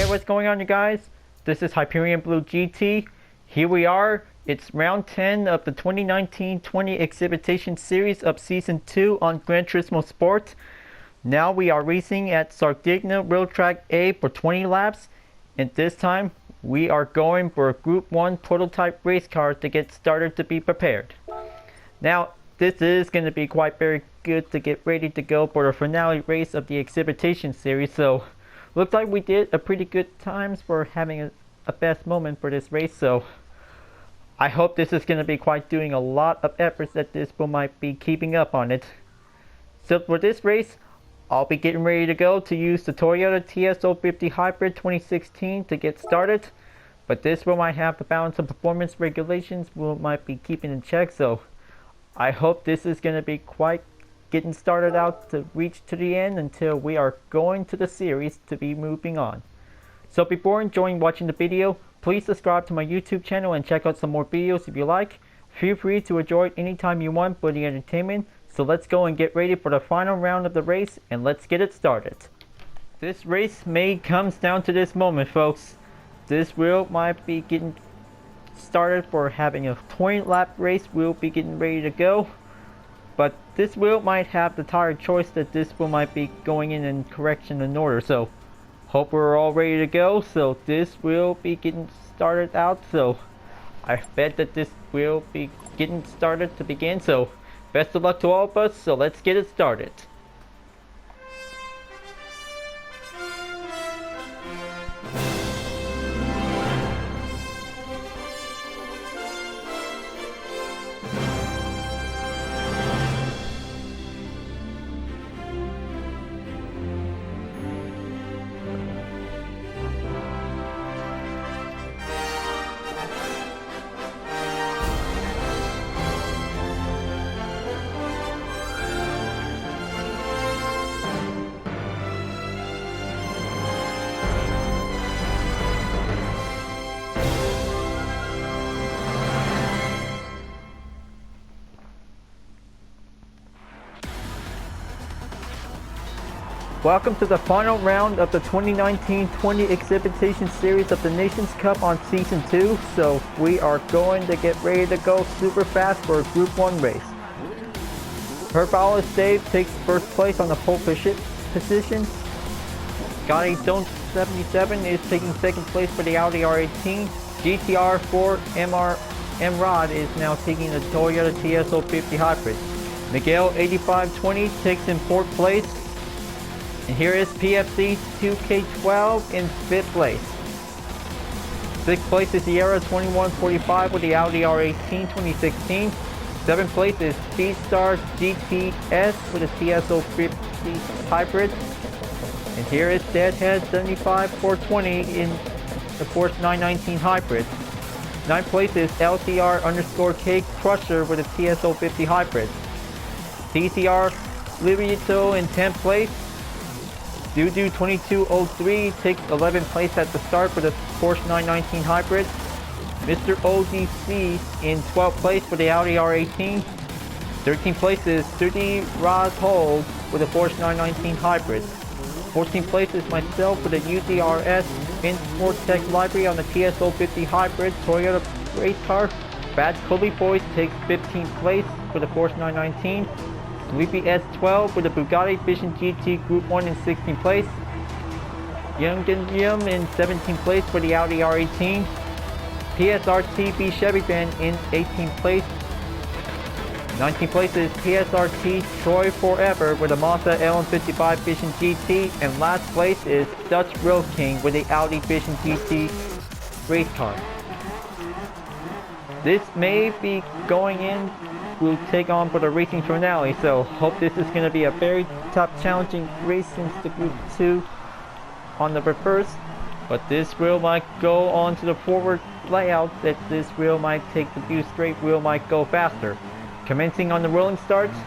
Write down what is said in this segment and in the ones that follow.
what's going on, you guys? This is Hyperion-Blue-GT. Here we are. It's round 10 of the 2019-20 exhibition series of Season 2 on Gran Turismo Sport. Now we are racing at Sardegna Road Track A for 20 laps. And this time, we are going for a Group 1 prototype race car to get started to be prepared. Now, this is going to be quite very good to get ready to go for the finale race of the exhibition series. So, looks like we did a pretty good times for having a best moment for this race. So, I hope this is going to be quite doing a lot of efforts that this will might be keeping up on it. So for this race, I'll be getting ready to go to use the Toyota TS050 Hybrid 2016 to get started. But this will might have the balance of performance regulations will might be keeping in check. So I hope this is going to be quite getting started out to reach to the end until we are going to the series to be moving on. So before enjoying watching the video, please subscribe to my YouTube channel and check out some more videos if you like. Feel free to enjoy it anytime you want for the entertainment. So let's go and get ready for the final round of the race and let's get it started. This race may comes down to this moment, folks. This wheel might be getting started for having a 20 lap race. We'll be getting ready to go. But this wheel might have the tire choice that this wheel might be going in correction and order. So hope we're all ready to go. So this will be getting started out. So I bet that this will be getting started to begin. So best of luck to all of us. So let's get it started. Welcome to the final round of the 2019-20 exhibition series of the Nations Cup on Season 2. So we are going to get ready to go super fast for a Group 1 race. Herbalist Dave takes first place on the pole position. Scotty Stone 77 is taking second place for the Audi R18. GTR4 MRod is now taking the Toyota TS050 Hybrid. Miguel 8520 takes in fourth place. And here is PFC 2K12 in 5th place. 6th place is Sierra 2145 with the Audi R18 2016. 7th place is Speedstar GTS with the TS050 Hybrid. And here is Deadhead 75420 in the Porsche 919 Hybrid. 9th place is LTR_K Crusher with the TS050 Hybrid. TCR Liberito in 10th place. Dudu 2203 takes 11th place at the start for the Porsche 919 Hybrid. Mr. ODC in 12th place for the Audi R18. 13th place is 30 Razhold with the Porsche 919 Hybrid. 14th place is myself for the UDRS in Sportech Library on the TS050 Hybrid Toyota race car. Bad Cully Boys takes 15th place for the Porsche 919. Sleepy S12 with the Bugatti Vision GT Group 1 in 16th place. Youngin Yum in 17th place for the Audi R18. PSRT B Chevy Van in 18th place. 19th place is PSRT Troy Forever with the Mazda LM55 Vision GT. And last place is Dutch Road King with the Audi Vision GT race car. This may be going in. We'll take on for the racing finale, so hope this is going to be a very tough challenging race since the Group 2 on the reverse. But this wheel might go on to the forward layout that this wheel might take the view straight wheel might go faster. Commencing on the rolling starts,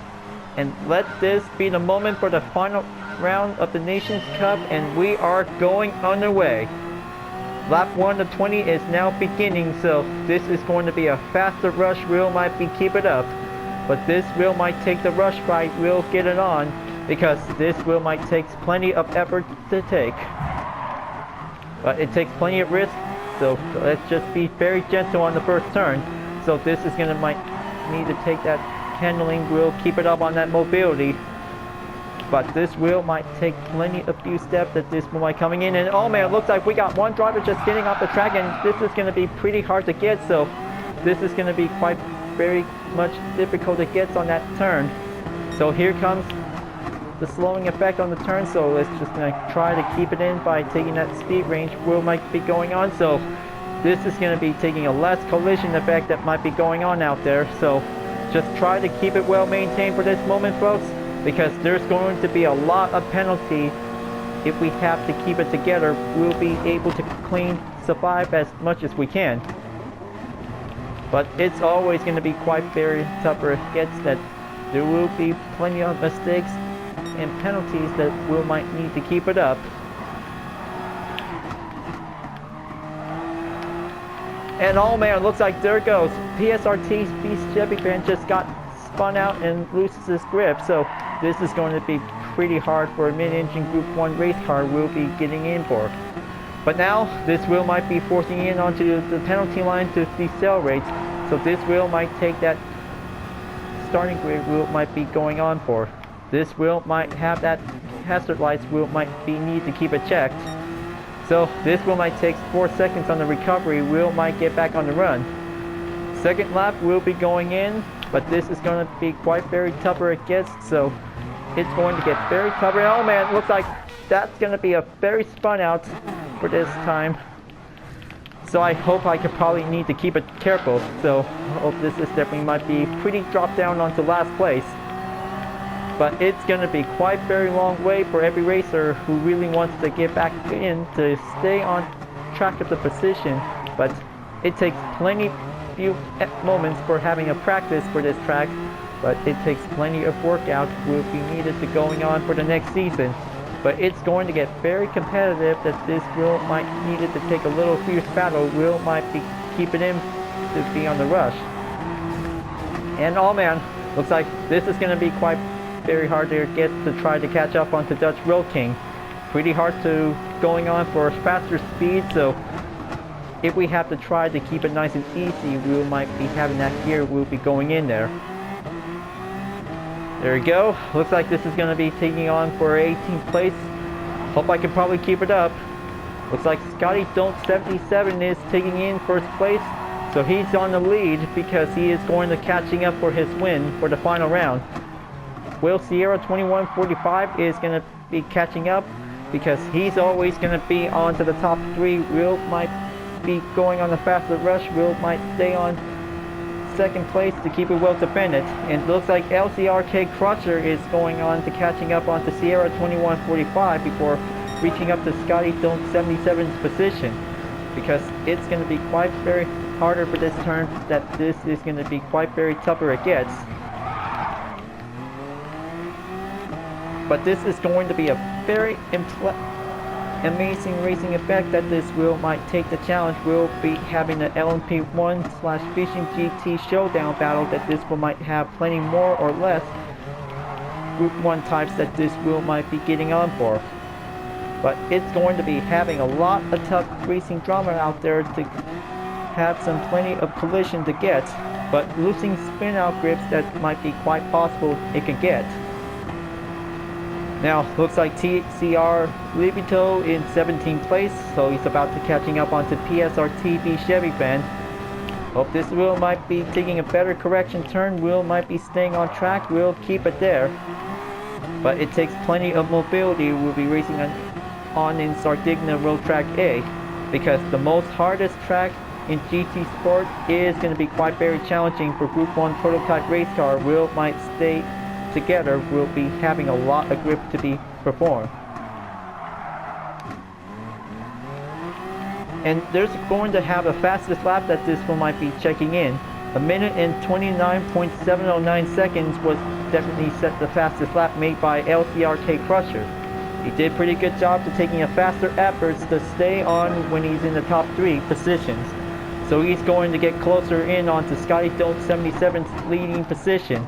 and let this be the moment for the final round of the Nations Cup, and we are going underway. Lap 1 of 20 is now beginning, so this is going to be a faster rush wheel might be keep it up. But this wheel might take the rush fight, we'll get it on, because this wheel might take plenty of effort to take. but it takes plenty of risk. So let's just be very gentle on the first turn. So this is gonna might need to take that handling wheel, keep it up on that mobility. But this wheel might take plenty a few steps at this point coming in, and oh man, it looks like we got one driver just getting off the track, and this is going to be pretty hard to get. So this is going to be quite very much difficult to get on that turn. So here comes the slowing effect on the turn. So let's just going to try to keep it in by taking that speed range wheel might be going on. So this is going to be taking a less collision effect that might be going on out there. So just try to keep it well maintained for this moment, folks, because there's going to be a lot of penalty if we have to keep it together. We'll be able to survive as much as we can. But it's always going to be quite very tougher. It gets that there will be plenty of mistakes and penalties that we might need to keep it up. And oh man, it looks like there goes. PSRT's Beast Chevy fan just got spun out and loses his grip. So this is going to be pretty hard for a mid-engine Group 1 race car we'll be getting in for. But now this wheel might be forcing in onto the penalty line to decelerate. So this wheel might take that starting grid wheel might be going on for. This wheel might have that hazard lights wheel might be need to keep it checked. So this wheel might take 4 seconds on the recovery. Wheel might get back on the run. Second lap will be going in, but this is going to be quite very tougher it gets. So it's going to get very tougher. Oh man, it looks like that's going to be a very spun out for this time. So I hope I could probably need to keep it careful. So I hope this is definitely might be pretty drop down onto last place. But it's going to be quite very long way for every racer who really wants to get back in to stay on track of the position. But it takes plenty few moments for having a practice for this track. But it takes plenty of workout will be needed to going on for the next season. But it's going to get very competitive that this wheel might needed to take a little fierce battle. Wheel might be keeping him to be on the rush. And oh man, looks like this is going to be quite very hard to get to try to catch up onto Dutch Road King. Pretty hard to going on for faster speed. So if we have to try to keep it nice and easy, we might be having that gear will be going in there. There we go. Looks like this is going to be taking on for 18th place. Hope I can probably keep it up. Looks like Scotty Don't 77 is taking in first place. So he's on the lead because he is going to catching up for his win for the final round. Will Sierra 2145 is going to be catching up because he's always going to be on to the top 3. Will might be going on the faster rush. Will might stay on second place to keep it well defended. And it looks like LCRK Crusher is going on to catching up onto Sierra 2145 before reaching up to Scotty Don't 77's position, because it's going to be quite very harder for this turn, that this is going to be quite very tougher it gets. But this is going to be a very amazing racing effect that this wheel might take the challenge. We'll be having the LMP1/Fishing GT showdown battle that this wheel might have plenty more or less Group 1 types that this wheel might be getting on for. But it's going to be having a lot of tough racing drama out there to have some plenty of collision to get, but losing spin out grips that might be quite possible it can get. Now, looks like TCR Libito in 17th place, so he's about to catching up onto PSRTB Chevy fan. Hope this wheel might be taking a better correction turn. Wheel might be staying on track. We'll keep it there. But it takes plenty of mobility. We'll be racing on in Sardegna Road Track A, because the most hardest track in GT Sport is going to be quite very challenging for Group 1 prototype race car. Wheel might stay together. Will be having a lot of grip to be performed. And there's going to have a fastest lap that this one might be checking in. 1 minute and 29.709 seconds was definitely set the fastest lap made by LCRK Crusher. He did pretty good job to taking a faster efforts to stay on when he's in the top 3 positions. So he's going to get closer in onto Scotty Don't 77's leading position.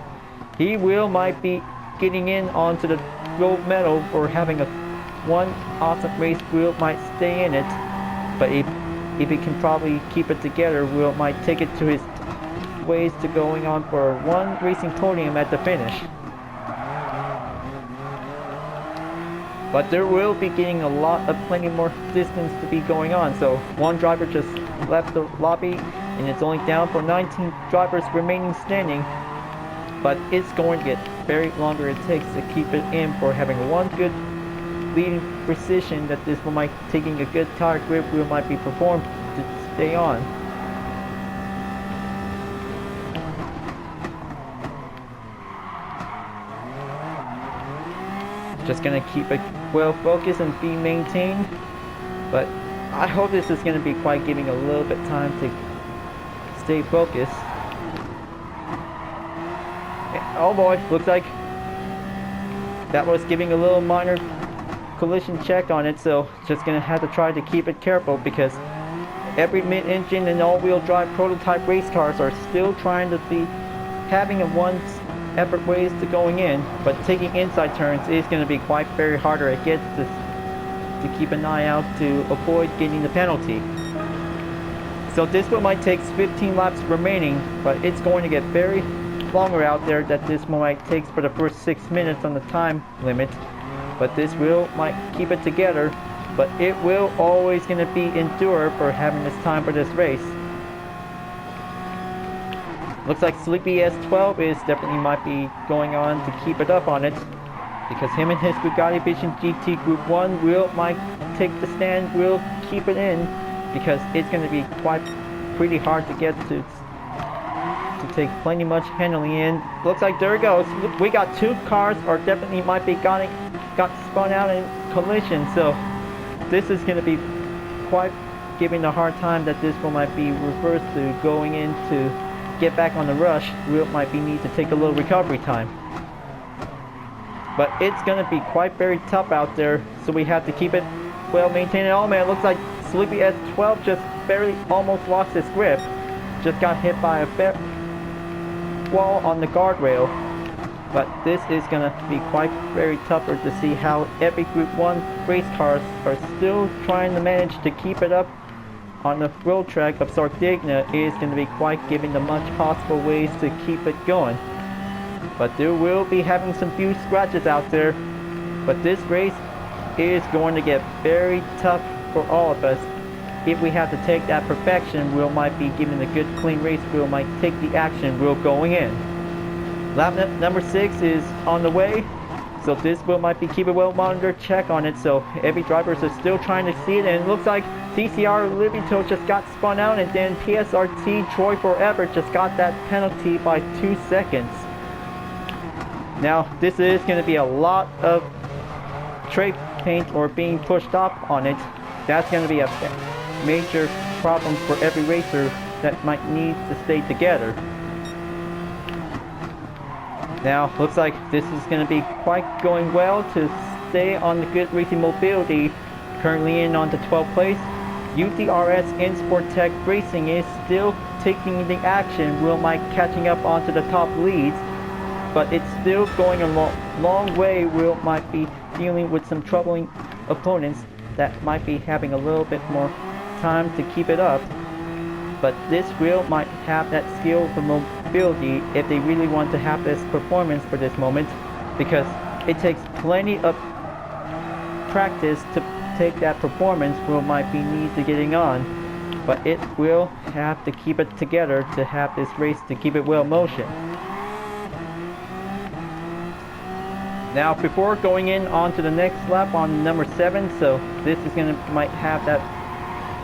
He might be getting in onto the gold medal for having one awesome race. Will might stay in it. But if he can probably keep it together, Will might take it to his ways to going on for one racing podium at the finish. But there will be getting plenty more distance to be going on. So one driver just left the lobby, and it's only down for 19 drivers remaining standing. But it's going to get very longer it takes to keep it in for having one good leading precision that this will might taking a good tire grip wheel might be performed to stay on. Just gonna keep it well focused and be maintained, but I hope this is gonna be quite giving a little bit time to stay focused. Oh boy, looks like that was giving a little minor collision check on it, so just gonna have to try to keep it careful because every mid-engine and all-wheel drive prototype race cars are still trying to be having a one effort ways to going in, but taking inside turns is going to be quite very harder it gets to keep an eye out to avoid getting the penalty. So this one might take 15 laps remaining, but it's going to get very longer out there that this one might take for the first 6 minutes on the time limit. But this will might keep it together, but it will always going to be endure for having this time for this race. Looks like Sleepy S12 is definitely might be going on to keep it up on it, because him and his Bugatti Vision GT Group 1 will might take the stand, will keep it in, because it's going to be quite pretty hard to get to take plenty much handling in. Looks like there it goes. We got two cars are definitely might be got spun out in collision, so this is going to be quite giving a hard time that this one might be reversed to going into get back on the rush. We might be need to take a little recovery time, but it's gonna be quite very tough out there, so we have to keep it well maintained. Oh man, it looks like Sleepy S12 just barely almost lost his grip, just got hit by a wall on the guardrail. But this is gonna be quite very tougher to see how every Group 1 race cars are still trying to manage to keep it up on the road track of Sardegna. Is going to be quite giving the much possible ways to keep it going. But there will be having some few scratches out there. But this race is going to get very tough for all of us. If we have to take that perfection, we might be giving a good clean race. We might take the action. We're going in. Lap number 6 is on the way. So this will might be keep a well monitored check on it. So every driver is still trying to see it, and it looks like DCR Livito just got spun out, and then PSRT Troy Forever just got that penalty by 2 seconds. Now this is going to be a lot of tray paint or being pushed up on it. That's going to be a major problem for every racer that might need to stay together. Now, looks like this is going to be quite going well to stay on the good racing mobility. Currently in on the 12th place. UTRS Insport Tech Racing is still taking the action. Will Mike catching up onto the top leads, but it's still going a long way. Will might be dealing with some troubling opponents that might be having a little bit more time to keep it up. But this wheel might have that skill for mobility if they really want to have this performance for this moment, because it takes plenty of practice to take that performance. Will might be need to getting on, but it will have to keep it together to have this race to keep it well motion. Now before going in on to the next lap on number 7, so this is gonna might have that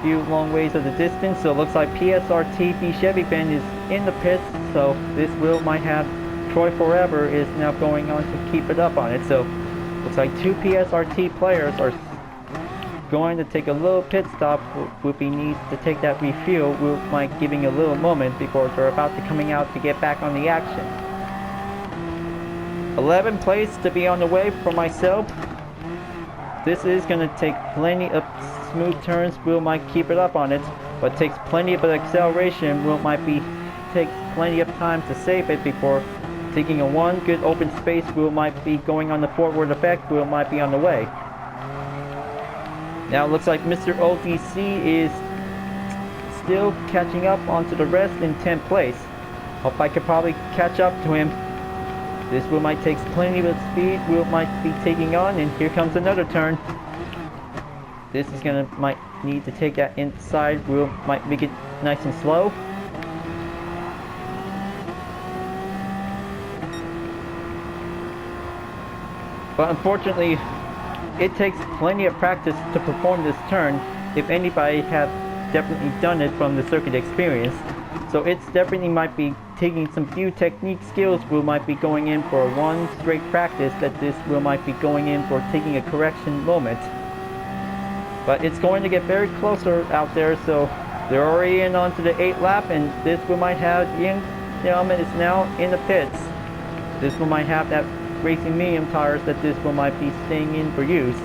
few long ways of the distance. So it looks like PSRT Chevy Ben is in the pits, so this will might have Troy Forever is now going on to keep it up on it. So looks like 2 PSRT players are going to take a little pit stop. Will be needs to take that refuel. Will might giving a little moment before they're about to coming out to get back on the action. 11th place to be on the way for myself. This is going to take plenty of smooth turns. Will might keep it up on it, but takes plenty of acceleration. Will might be takes plenty of time to save it before taking a one good open space. Will might be going on the forward effect. Will might be on the way. Now it looks like Mr. ODC is still catching up onto the rest in 10th place. Hope I could probably catch up to him. This wheel might take plenty of speed. Wheel might be taking on, and here comes another turn. This is might need to take that inside. Wheel might make it nice and slow. But unfortunately, it takes plenty of practice to perform this turn. If anybody have definitely done it from the circuit experience. So it's definitely might be taking some few technique skills. We might be going in for one straight practice that this will might be going in for taking a correction moment. But it's going to get very closer out there, so they're already in onto the 8th lap, and this will might have Ian Delman is now in the pits. This will might have that racing medium tires that this will might be staying in for use.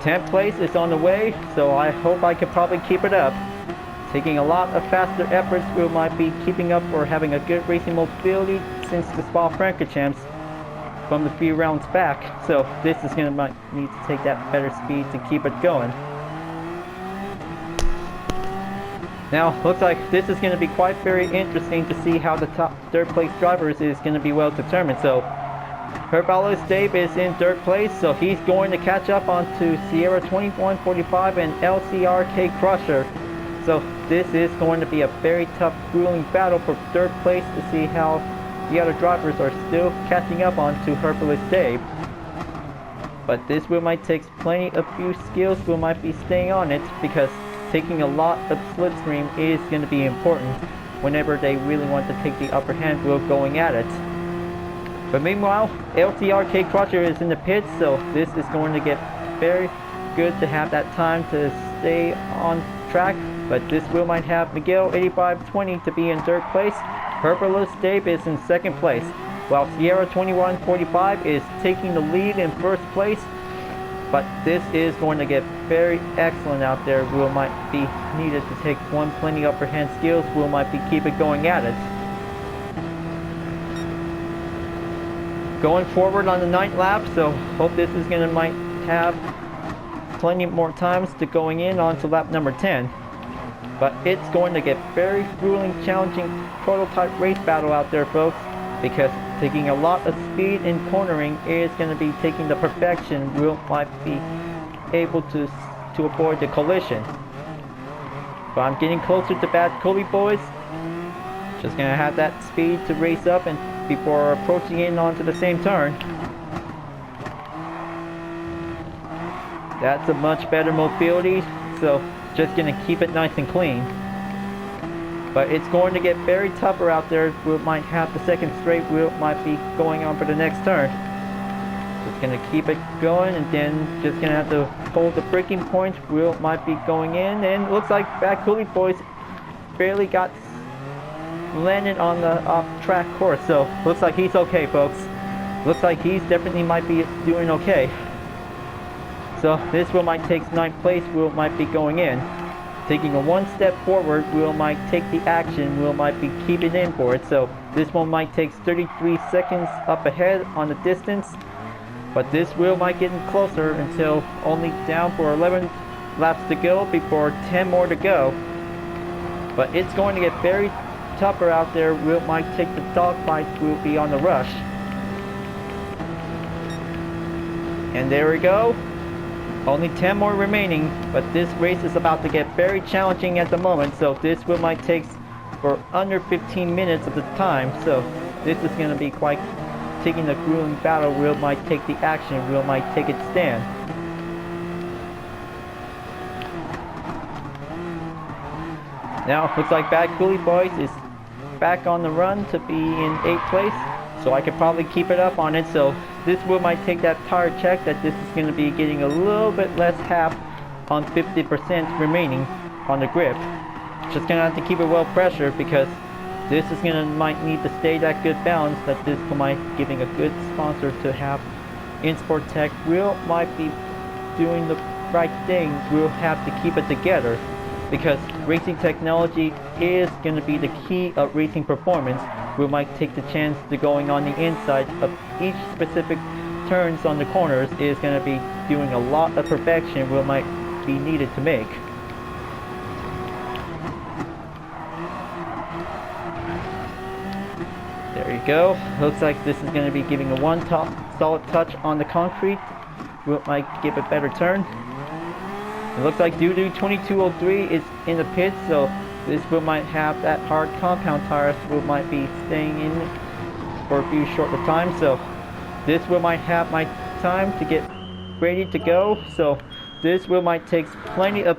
Tenth place is on the way, so I hope I can probably keep it up. Taking a lot of faster efforts, we might be keeping up or having a good racing mobility since the Spa-Francorchamps from the few rounds back. So this is going to might need to take that better speed to keep it going. Now, looks like this is going to be quite very interesting to see how the top third place drivers is going to be well determined. So Herbalist Dave is in third place, so he's going to catch up onto Sierra 2145 and LCRK Crusher. So this is going to be a very tough, grueling battle for third place to see how the other drivers are still catching up onto Herbalist Dave. But this will might take plenty of few skills. We might be staying on it because taking a lot of slipstream is going to be important whenever they really want to take the upper hand wheel going at it. But meanwhile, LTRK Crusher is in the pits, so this is going to get very good to have that time to stay on track. But this wheel might have Miguel 8520 to be in third place. Herbalist Dave is in second place, while Sierra 2145 is taking the lead in first place. But this is going to get very excellent out there. Wheel might be needed to take one plenty upper hand skills. Wheel might be keep it going at it. Going forward on the 9th lap, so hope this is going to might have plenty more times to going in onto lap number 10. But it's going to get very grueling, challenging prototype race battle out there, folks, because taking a lot of speed in cornering is going to be taking the perfection. We might be able to avoid the collision. But I'm getting closer to Bad Coley Boys. Just going to have that speed to race up and before approaching in onto the same turn. That's a much better mobility, so just going to keep it nice and clean. But it's going to get very tougher out there. We might have the second straight wheel might be going on for the next turn. Just going to keep it going, and then just going to have to hold the braking point. Wheel might be going in, and it looks like Bad Coley Boys barely got landed on the off-track course, so looks like he's okay, folks. Looks like he's definitely might be doing okay. So this wheel might take 9th place. Wheel might be going in, taking a one step forward. Wheel might take the action. Wheel might be keeping in for it. So this one might take 33 seconds up ahead on the distance, but this wheel might get closer until only down for 11 laps to go before 10 more to go. But it's going to get very tougher out there. Wheel might take the dogfight. Will be on the rush. And there we go. Only 10 more remaining, but this race is about to get very challenging at the moment. So this wheel might take for under 15 minutes of the time. So this is going to be quite taking the grueling battle. Wheel might take the action. Wheel might take its stand. Now looks like Bad Coley Boys is back on the run to be in 8th place, so I could probably keep it up on it. So this wheel might take that tire check that this is going to be getting a little bit less half on 50% remaining on the grip. Just going to have to keep it well pressured because this is going to might need to stay that good balance that this might giving a good sponsor to have in Sport Tech. Wheel might be doing the right thing. We'll have to keep it together, because racing technology is going to be the key of racing performance. we might take the chance to going on the inside of each specific turns on the corners is going to be doing a lot of perfection we might be needed to make. There you go. Looks like this is going to be giving a one top solid touch on the concrete. We might give a better turn. It looks like Dudu 2203 is in the pit, so this will might have that hard compound tires will might be staying in for a few short of time. So this will might have my time to get ready to go. So this will might take plenty of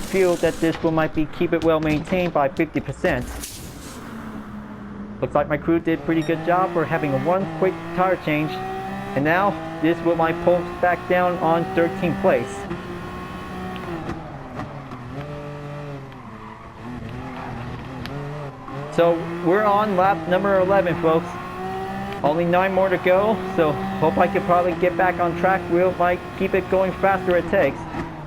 fuel that this will might be keep it well maintained by 50%. Looks like my crew did pretty good job for having a one quick tire change. And now this will might pull back down on 13th place. So we're on lap number 11, folks. Only 9 more to go, so hope I could probably get back on track. We'll might keep it going faster it takes,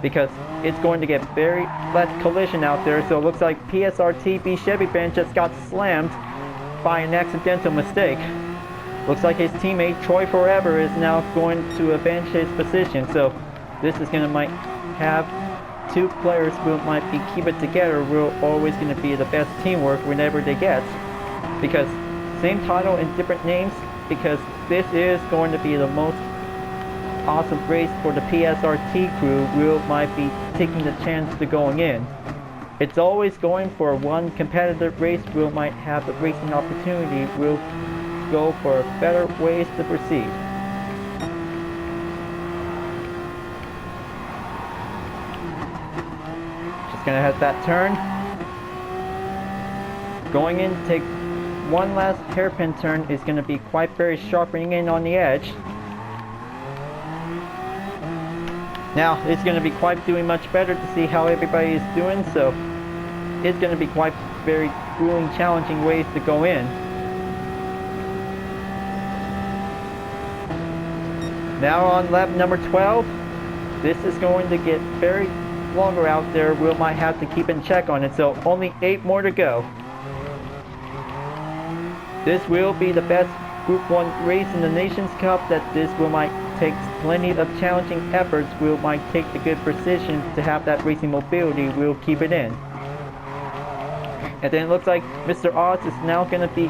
because it's going to get very less collision out there. So it looks like PSRTB Chevy Ben just got slammed by an accidental mistake. Looks like his teammate Troy Forever is now going to avenge his position. So this is going to might have two players who might be keep it together. We're always going to be the best teamwork whenever they get, because same title and different names, because this is going to be the most awesome race for the PSRT crew. We might be taking the chance to going in. It's always going for one competitive race. We might have the racing opportunity. We'll go for better ways to proceed. Just gonna have that turn. Going in, take one last hairpin turn is going to be quite very sharpening in on the edge. Now it's going to be quite doing much better to see how everybody is doing, so it's going to be quite very grueling, challenging ways to go in. Now on lap number 12, this is going to get very longer out there. We might have to keep in check on it, so only 8 more to go. This will be the best Group 1 race in the Nations Cup. That this will might take plenty of challenging efforts. Will might take the good precision to have that racing mobility. We'll keep it in. And then it looks like Mr. Oz is now going to be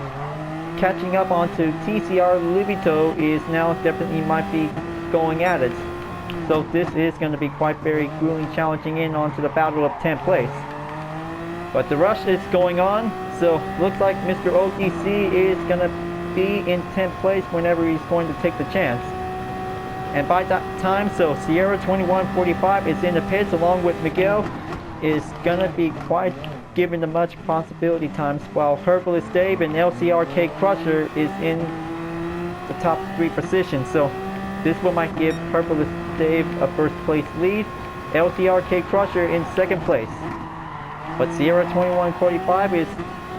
catching up onto TCR Lubito. Is now definitely might be going at it. So this is going to be quite very grueling, challenging in onto the battle of 10th place. But the rush is going on. So looks like Mr. OTC is going to be in 10th place whenever he's going to take the chance. And by that time, so Sierra 2145 is in the pits along with Miguel, is going to be quite given the much possibility times, while Herbalist Dave and LCRK Crusher is in the top 3 positions. So this one might give Herbalist Dave a first place lead, LCRK Crusher in 2nd place. But Sierra 2145 is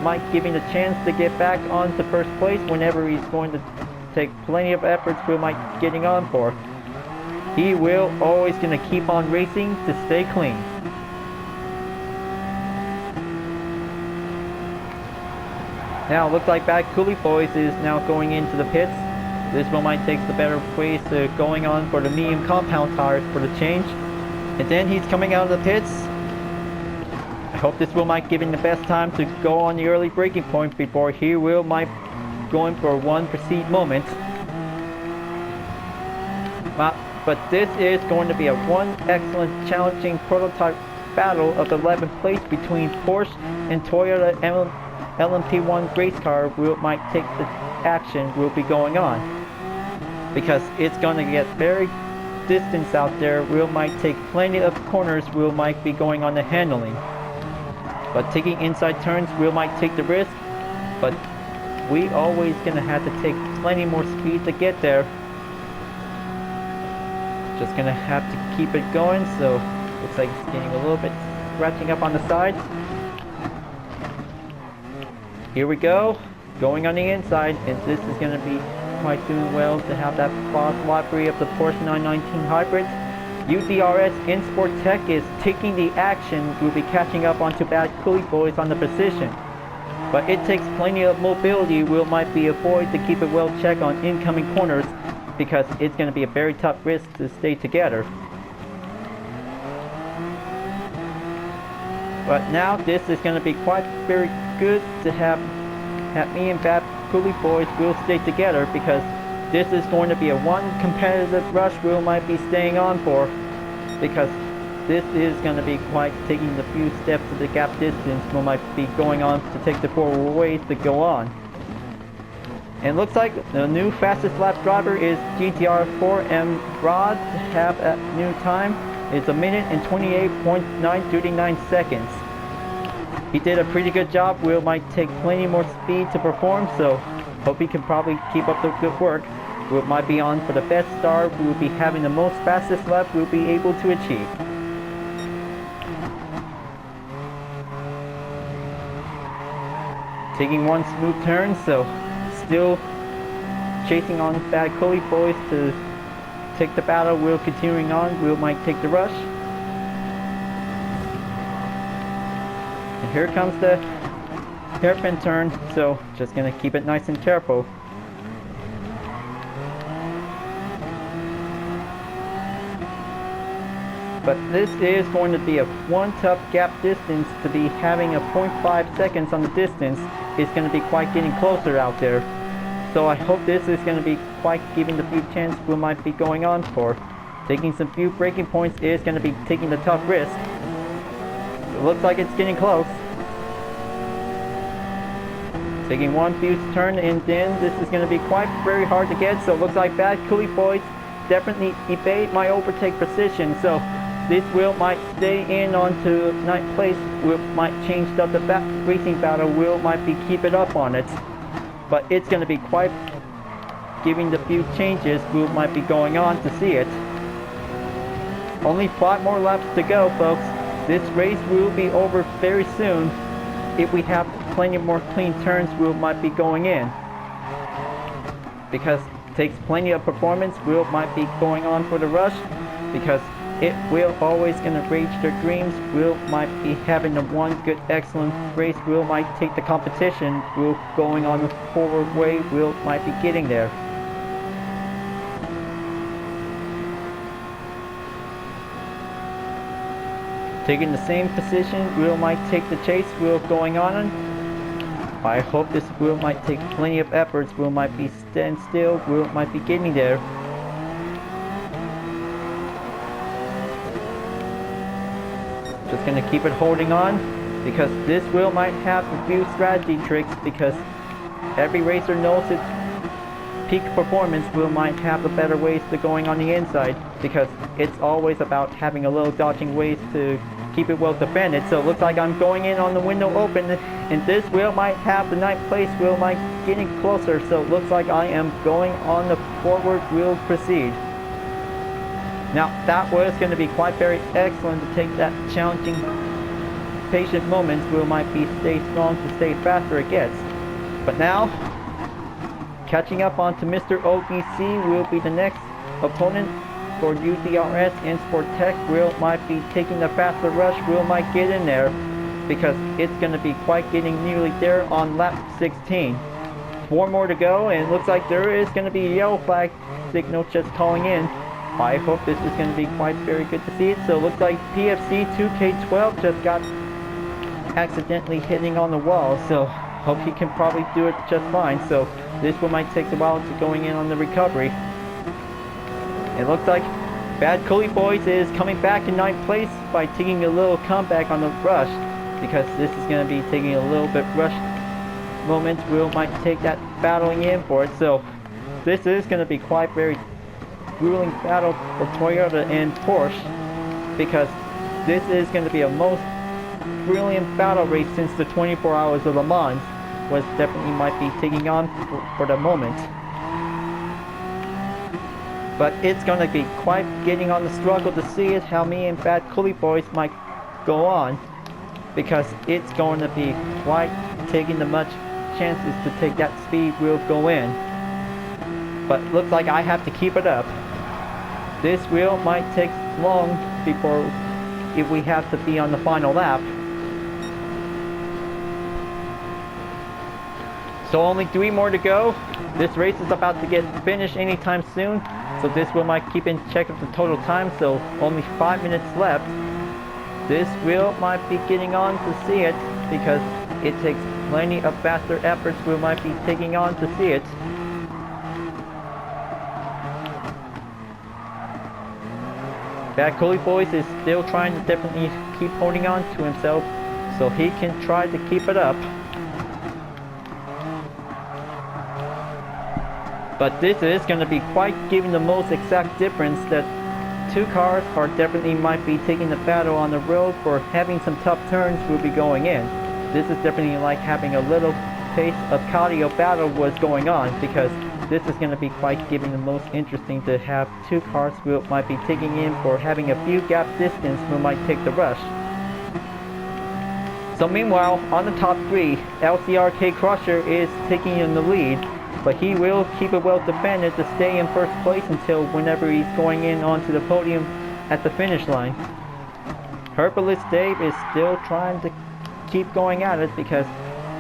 might giving the chance to get back onto 1st place whenever he's going to take plenty of efforts for Mike getting on for. He will always going to keep on racing to stay clean. Now it looks like Bad Coolie Boys is now going into the pits. This one might take the better ways to going on for the medium compound tires for the change. And then he's coming out of the pits. I hope this will might give him the best time to go on the early braking point before he will might going for one proceed moment. But this is going to be a one excellent challenging prototype battle of the 11th place between Porsche and Toyota LMP1 race car. Will might take the action will be going on, because it's going to get very distance out there. Will might take plenty of corners. Will might be going on the handling. But taking inside turns, we might take the risk, but we always gonna have to take plenty more speed to get there. Just gonna have to keep it going. So looks like it's getting a little bit scratching up on the side. Here we go, going on the inside, and this is gonna be quite doing well to have that boss library of the Porsche 919 Hybrid. UDRS Insport Tech is taking the action. We'll be catching up onto Bad Coolie Boys on the position. but it takes plenty of mobility. We might be avoid to keep it well checked on incoming corners because it's going to be a very tough risk to stay together. But now this is going to be quite very good to have me and Bad Coolie Boys will stay together, because this is going to be a one competitive rush we might be staying on for, because this is going to be quite taking the few steps of the gap distance we might be going on to take the forward ways to go on. And looks like the new fastest lap driver is GTR4M Rod to have a new time. It's 1 minute and 28.939 seconds. He did a pretty good job. Will might take plenty more speed to perform, so hope he can probably keep up the good work. Will might be on for the best start. We'll be having the most fastest lap we'll be able to achieve. Taking one smooth turn, so still chasing on Bad Coolie Boys to take the battle. Will continuing on. Will might take the rush. And here comes the hairpin turn, so just gonna keep it nice and careful. But this is going to be a one tough gap distance. To be having a 0.5 seconds on the distance is going to be quite getting closer out there. So I hope this is going to be quite giving the few chance we might be going on for. Taking some few braking points is going to be taking the tough risk. It looks like it's getting close. Taking one few turn, and then this is going to be quite very hard to get. So it looks like Bad Coolie Boys definitely evade my overtake position. So this will might stay in onto 9th place. Will might change up the racing battle. Will might be keep it up on it. But it's going to be quite giving the few changes we might be going on to see it. Only 5 more laps to go, folks. This race will be over very soon. If we have plenty more clean turns, we might be going in. Because it takes plenty of performance, we might be going on for the rush. Because it will always gonna reach their dreams. Will might be having the one good excellent race. Will might take the competition. Will going on the forward way. Will might be getting there. Taking the same position. Will might take the chase. Will going on. I hope this Will might take plenty of efforts. Will might be stand still. Will might be getting there. Just gonna keep it holding on, because this Will might have a few strategy tricks, because every racer knows its peak performance. Will might have the better ways to going on the inside, because it's always about having a little dodging ways to keep it well defended. So it looks like I'm going in on the window open, and this Will might have the 9th place. Will might getting closer, so it looks like I am going on the forward. Will proceed. Now that was going to be quite very excellent to take that challenging, patient moments. Will might be stay strong to stay faster it gets. But now, catching up onto Mr. OBC will be the next opponent for UDRS and Sport Tech. Will might be taking the faster rush. Will might get in there, because it's going to be quite getting nearly there on lap 16. 4 more to go, and it looks like there is going to be a yellow flag signal just calling in. I hope this is going to be quite very good to see it. So it looks like PFC 2K12 just got accidentally hitting on the wall, so hope he can probably do it just fine. So this one might take a while to going in on the recovery. It looks like Bad Coolie Boys is coming back in 9th place by taking a little comeback on the rush, because this is going to be taking a little bit rush moments. Will might take that battling in for it. So this is going to be quite very grueling battle for Toyota and Porsche, because this is going to be a most brilliant battle race since the 24 Hours of Le Mans was definitely might be taking on for the moment. But it's going to be quite getting on the struggle to see it how me and Bad Coolie Boys might go on, because it's going to be quite taking the much chances to take that speed will go in. But looks like I have to keep it up. This wheel might take long before if we have to be on the final lap. So only 3 more to go. This race is about to get finished anytime soon. So this will might keep in check of the total time. So only 5 minutes left. This wheel might be getting on to see it because it takes plenty of faster efforts we might be taking on to see it. Bad Coley Boys is still trying to definitely keep holding on to himself so he can try to keep it up. But this is going to be quite giving the most exact difference that 2 cars are definitely might be taking the battle on the road for having some tough turns will be going in. This is definitely like having a little taste of cardio battle was going on because this is going to be quite giving the most interesting to have 2 cars will might be taking in for having a few gap distance will might take the rush. So meanwhile, on the top 3, LCRK Crusher is taking in the lead, but he will keep it well defended to stay in first place until whenever he's going in onto the podium at the finish line. Herbalist Dave is still trying to keep going at it because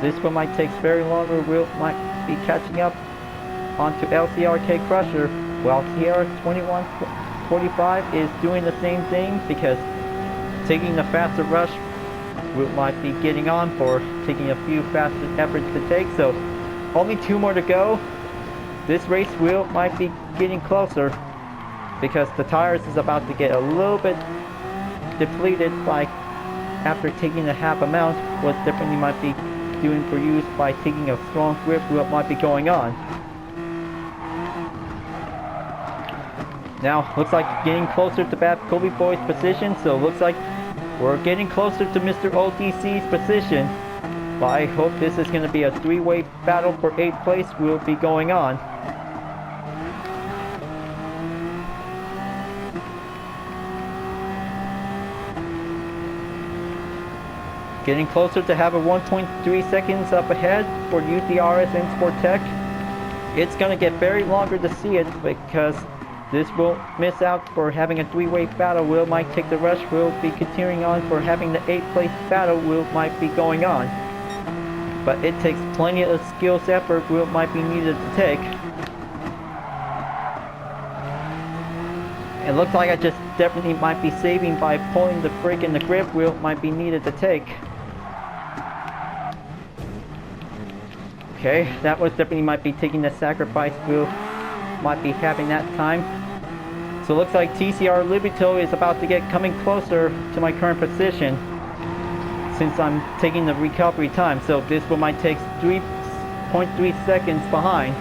this one might take very longer, will might be catching up onto LCRK Crusher, while Sierra 2145 is doing the same thing because taking the faster rush will might be getting on for taking a few faster efforts to take. So only 2 more to go. This race will might be getting closer because the tires is about to get a little bit depleted by after taking a half amount what definitely might be doing for use by taking a strong grip what might be going on. Now looks like getting closer to Bad Kobe Boy's position, so looks like we're getting closer to Mr. OTC's position. But I hope this is going to be a 3-way battle for 8th place will be going on. Getting closer to have a 1.3 seconds up ahead for UTRS and Sport Tech. It's going to get very longer to see it because this will miss out for having a 3-way battle. Will might take the rush. Will be continuing on for having the 8th place battle. Will might be going on. But it takes plenty of skills effort will might be needed to take. It looks like I just definitely might be saving by pulling the brake and the grip wheel might be needed to take. Okay, that was definitely might be taking the sacrifice wheel might be having that time. So it looks like TCR Libito is about to get coming closer to my current position since I'm taking the recovery time. So this one might take 3.3 seconds behind.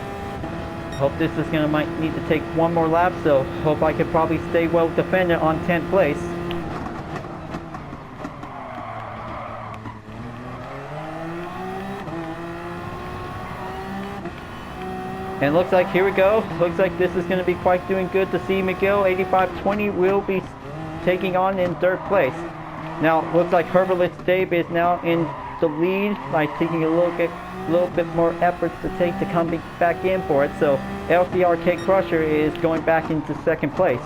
Hope this is gonna might need to take 1 more lap, so hope I could probably stay well defended on 10th place. And looks like here we go. Looks like this is going to be quite doing good to see Miguel 8520 will be taking on in 3rd place. Now looks like Herbalist Dave is now in the lead by taking a little bit more efforts to take to come back in for it. So LCRK Crusher is going back into 2nd place.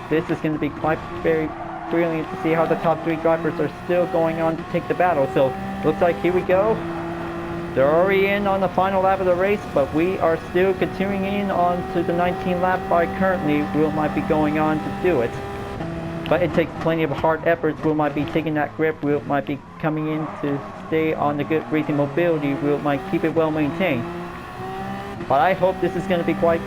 This is going to be quite very brilliant to see how the top 3 drivers are still going on to take the battle. So looks like here we go. They're already in on the final lap of the race, but we are still continuing in on to the 19th lap by currently. We might be going on to do it. But it takes plenty of hard efforts. We might be taking that grip. We might be coming in to stay on the good racing mobility. We might keep it well maintained. But I hope this is going to be quite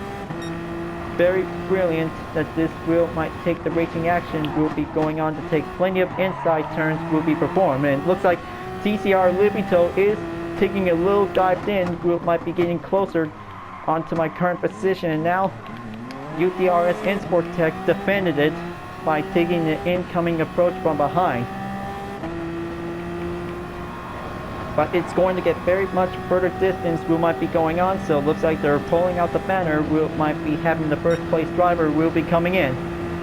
very brilliant that this wheel might take the racing action. We'll be going on to take plenty of inside turns will be performed. And it looks like TCR Libito is taking a little dive in. We might be getting closer onto my current position, and now UTRS and Sport Tech defended it by taking the incoming approach from behind. But it's going to get very much further distance we might be going on, so it looks like they're pulling out the banner. We might be having the 1st place driver will be coming in.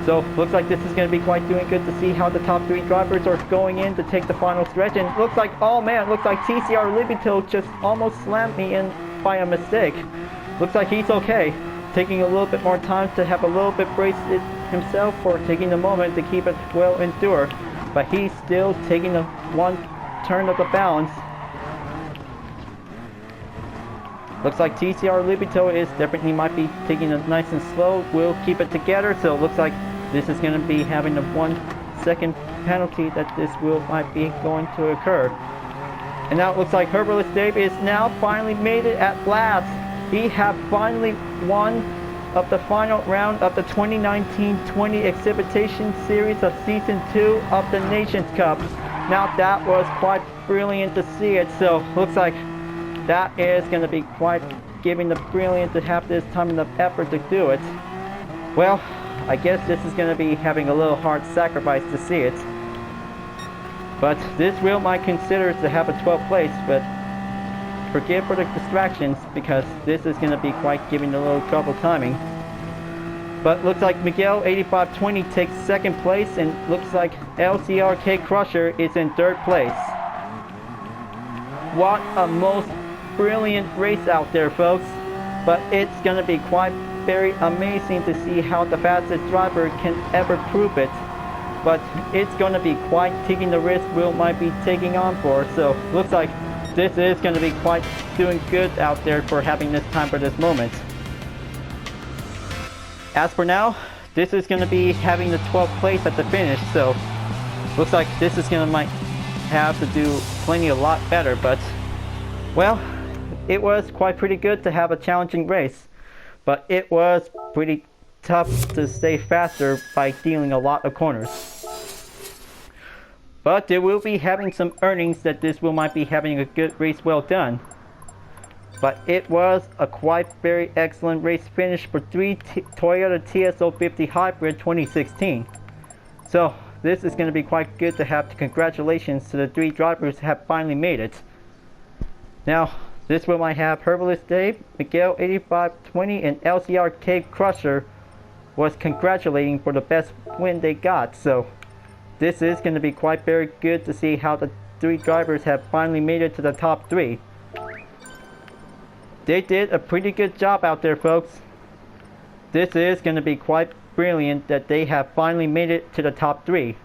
So looks like this is going to be quite doing good to see how the top 3 drivers are going in to take the final stretch. And looks like, oh man, looks like TCR Libito just almost slammed me in by a mistake. Looks like he's okay. Taking a little bit more time to have a little bit brace it himself for taking the moment to keep it well endured. But he's still taking the 1 turn of the balance. Looks like TCR Libito is definitely might be taking it nice and slow. We'll keep it together. So it looks like this is going to be having a 1 second penalty that this will might be going to occur. And now it looks like Herbalist Dave is now finally made it at last. He have finally won of the final round of the 2019-20 Exhibition Series of Season 2 of the Nations Cup. Now that was quite brilliant to see it. So looks like that is going to be quite giving the brilliant to have this time and the effort to do it. Well, I guess this is going to be having a little hard sacrifice to see it. But this wheel might consider to have a 12th place, but forgive for the distractions because this is going to be quite giving a little trouble timing. But looks like Miguel 8520 takes 2nd place, and looks like LCRK Crusher is in 3rd place. What a most brilliant race out there, folks. But it's going to be quite very amazing to see how the fastest driver can ever prove it. But it's going to be quite taking the risk Will might be taking on for. So looks like this is going to be quite doing good out there for having this time for this moment. As for now, this is going to be having the 12th place at the finish. So looks like this is going to might have to do plenty a lot better. But well, it was quite pretty good to have a challenging race. But it was pretty tough to stay faster by dealing a lot of corners. But there will be having some earnings that this will might be having a good race well done. But it was a quite very excellent race finish for Toyota TS050 Hybrid 2016. So this is going to be quite good to have. Congratulations to the 3 drivers who have finally made it. Now this will might have Herbalist Dave, Miguel 8520 and LCRK Crusher was congratulating for the best win they got. So this is going to be quite very good to see how the 3 drivers have finally made it to the top 3. They did a pretty good job out there, folks. This is going to be quite brilliant that they have finally made it to the top 3.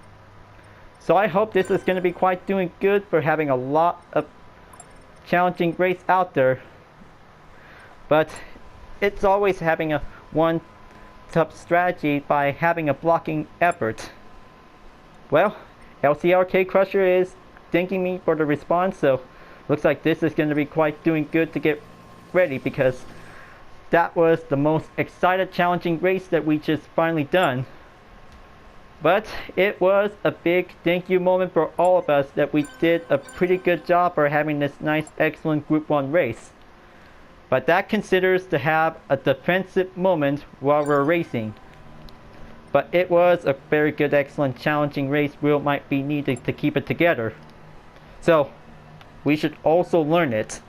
So I hope this is going to be quite doing good for having a lot of challenging race out there. But it's always having a one tough strategy by having a blocking effort. Well, LCRK Crusher is thanking me for the response, so looks like this is going to be quite doing good to get ready, because that was the most excited challenging race that we just finally done. But it was a big thank you moment for all of us that we did a pretty good job for having this nice excellent Group 1 race. But that considers to have a defensive moment while we're racing. But it was a very good excellent challenging race. We might be needed to keep it together. So we should also learn it.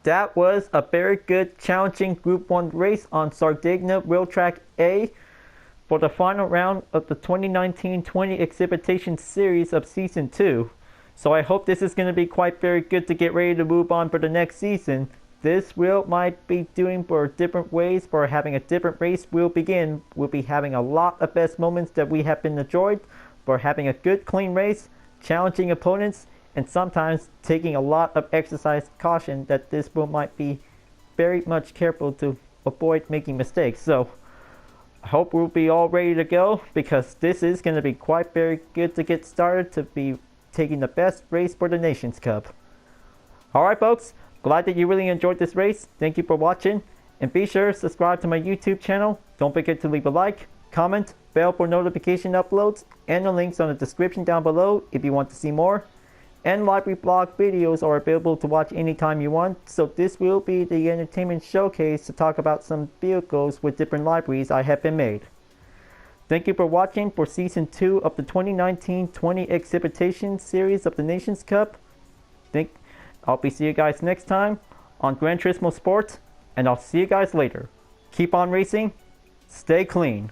That was a very good challenging Group 1 race on Sardegna Wheel Track A for the final round of the 2019-20 Exhibition Series of Season 2. So I hope this is going to be quite very good to get ready to move on for the next season. This wheel might be doing for different ways for having a different race will begin. We'll be having a lot of best moments that we have been enjoyed for having a good clean race, challenging opponents, and sometimes taking a lot of exercise caution that this wheel might be very much careful to avoid making mistakes. So I hope we'll be all ready to go, because this is going to be quite very good to get started to be taking the best race for the Nations Cup. Alright folks, glad that you really enjoyed this race. Thank you for watching, and be sure to subscribe to my YouTube channel. Don't forget to leave a like, comment, bell for notification uploads, and the links on the description down below if you want to see more. And library blog videos are available to watch anytime you want, so this will be the entertainment showcase to talk about some vehicles with different libraries I have been made. Thank you for watching for Season 2 of the 2019-20 Exhibition Series of the Nations Cup. I'll be seeing you guys next time on Gran Turismo Sport, and I'll see you guys later. Keep on racing, stay clean.